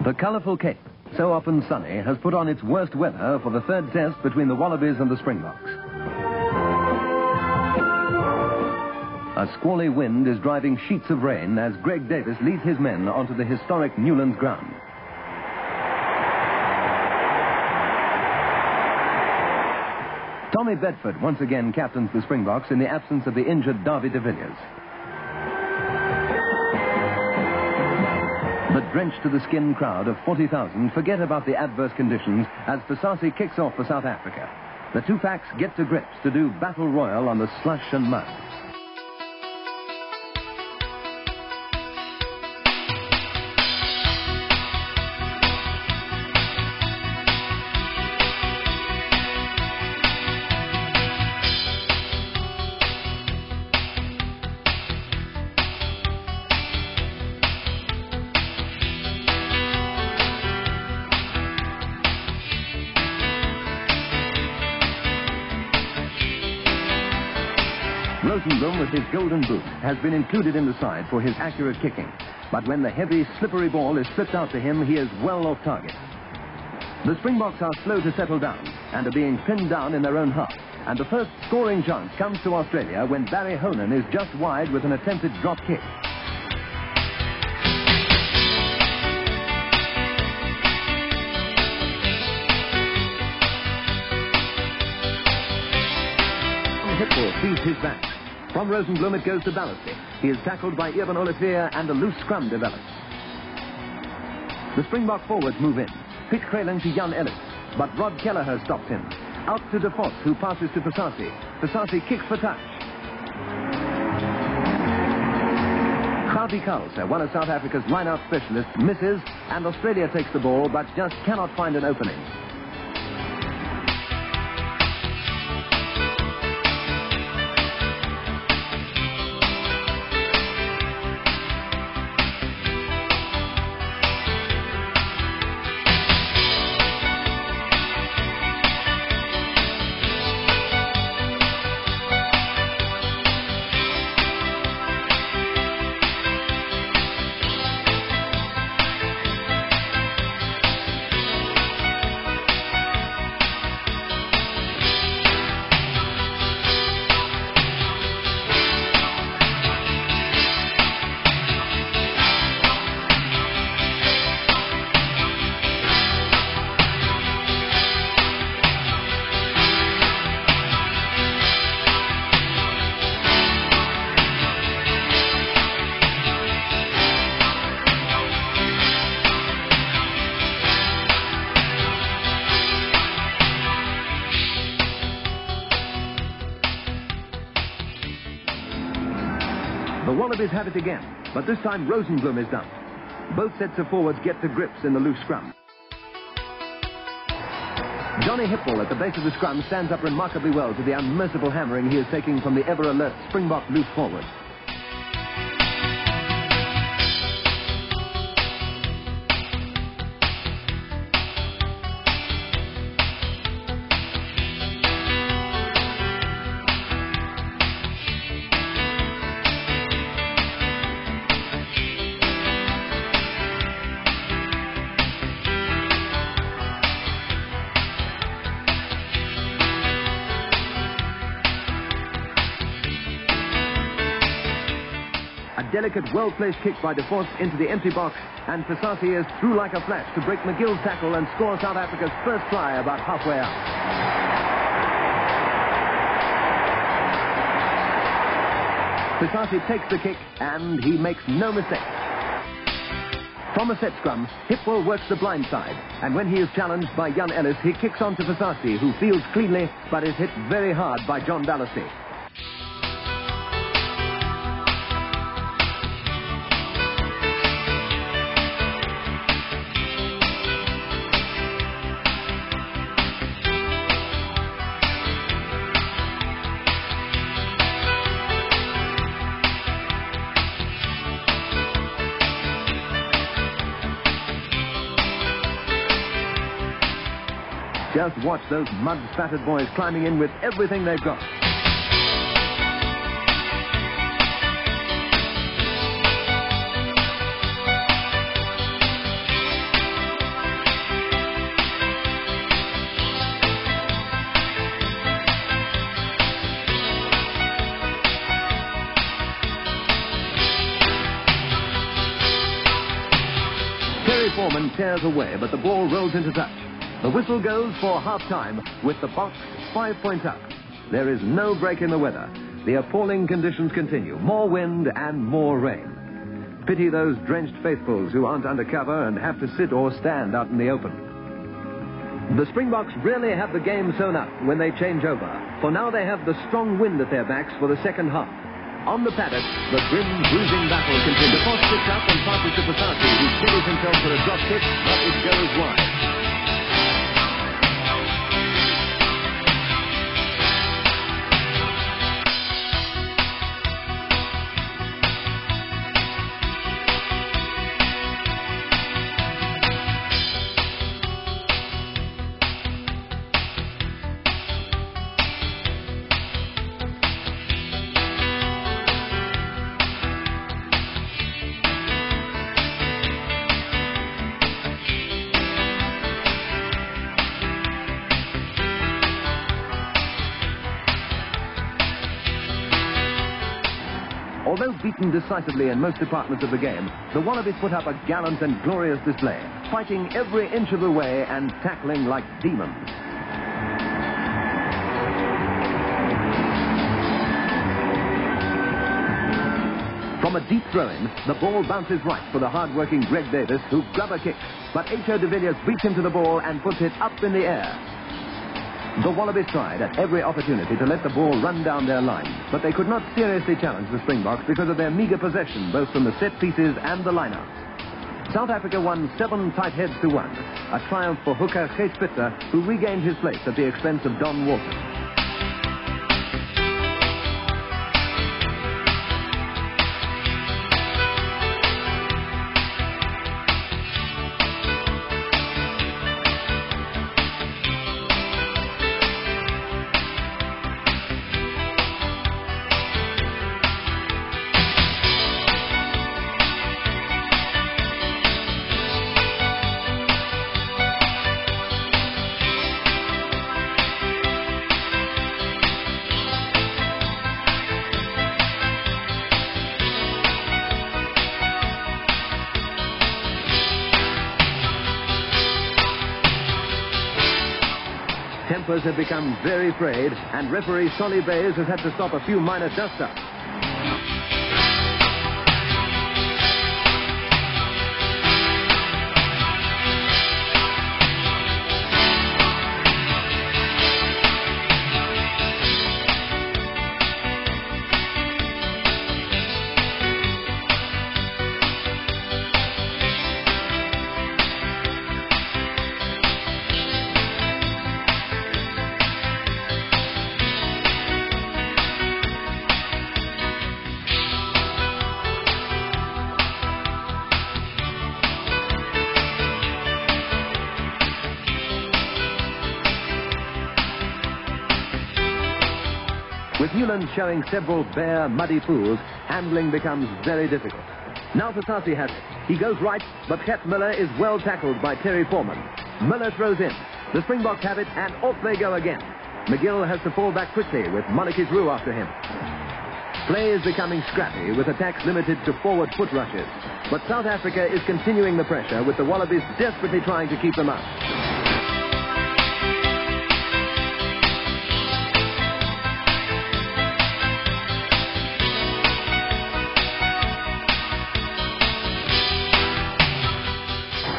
The colourful Cape, so often sunny, has put on its worst weather for the third test between the Wallabies and the Springboks. A squally wind is driving sheets of rain as Greg Davis leads his men onto the historic Newlands ground. Tommy Bedford once again captains the Springboks in the absence of the injured Davy de Villiers. The drenched-to-the-skin crowd of 40,000 forget about the adverse conditions as Fasasi kicks off for South Africa. The two packs get to grips to do battle royal on the slush and mud. Rosenblum, with his golden boot, has been included in the side for his accurate kicking. But when the heavy, slippery ball is flipped out to him, he is well off target. The Springboks are slow to settle down and are being pinned down in their own half. And the first scoring chance comes to Australia when Barry Honan is just wide with an attempted drop kick. Hipwell feeds his back. From Rosenblum it goes to Ballasty. He is tackled by Irvin Olivier and a loose scrum develops. The Springbok forwards move in. Piet Krelen to Jan Ellis, but Rod Kelleher stops him. Out to De Vos, who passes to Fasasi. Fasasi kicks for touch. Khavi Karlse, one of South Africa's line-out specialists, misses, and Australia takes the ball but just cannot find an opening. The Wallabies have it again, but this time Rosenblum is dumped. Both sets of forwards get to grips in the loose scrum. Johnny Hipwell at the base of the scrum stands up remarkably well to the unmerciful hammering he is taking from the ever-alert Springbok loose forward. Delicate, well-placed kick by De Vos into the empty box, and Fasasi is through like a flash to break McGill's tackle and score South Africa's first try about halfway out. Fasasi takes the kick, and he makes no mistake. From a set scrum, Hipwell works the blind side, and when he is challenged by Jan Ellis, he kicks on to Fasasi, who fields cleanly, but is hit very hard by John Ballasty. Just watch those mud-spattered boys climbing in with everything they've got. Foreman tears away, but the ball rolls into touch. The whistle goes for half-time with the Boks 5 points up. There is no break in the weather. The appalling conditions continue. More wind and more rain. Pity those drenched faithfuls who aren't under cover and have to sit or stand out in the open. The Springboks really have the game sewn up when they change over, for now they have the strong wind at their backs for the second half. On the paddock, the grim, bruising battle continues. The Boks picks up and passes to Pasati, who steadies himself for a drop kick, but it goes wide. Although beaten decisively in most departments of the game, the Wallabies put up a gallant and glorious display, fighting every inch of the way and tackling like demons. From a deep throw-in, the ball bounces right for the hard-working Greg Davis, who grubber kicks, but H.O. de Villiers beats him to the ball and puts it up in the air. The Wallabies tried at every opportunity to let the ball run down their line, but they could not seriously challenge the Springboks because of their meagre possession, both from the set pieces and the lineouts. South Africa won 7 tight heads to 1, a triumph for hooker Kees Spitzer, who regained his place at the expense of Don Walton. Tempers have become very frayed, and referee Solly Bays has had to stop a few minor dust-ups. With Newlands showing several bare, muddy pools, handling becomes very difficult. Now Pasati has it. He goes right, but Gert Miller is well tackled by Terry Foreman. Miller throws in. The Springboks have it, and off they go again. McGill has to fall back quickly, with Monarchy's Roo after him. Play is becoming scrappy, with attacks limited to forward foot rushes. But South Africa is continuing the pressure, with the Wallabies desperately trying to keep them up.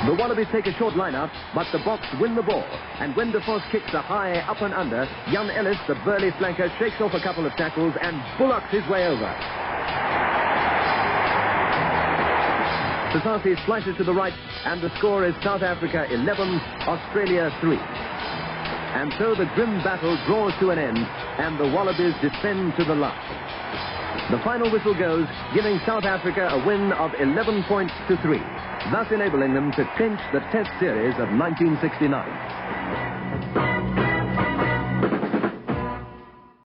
The Wallabies take a short line-out, but the Boks win the ball. And when De Vos kicks a high up and under, Jan Ellis, the burly flanker, shakes off a couple of tackles and bullocks his way over. Pasati slices to the right, and the score is South Africa 11, Australia 3. And so the grim battle draws to an end, and the Wallabies defend to the last. The final whistle goes, giving South Africa a win of 11 points to 3. Thus enabling them to clinch the Test Series of 1969.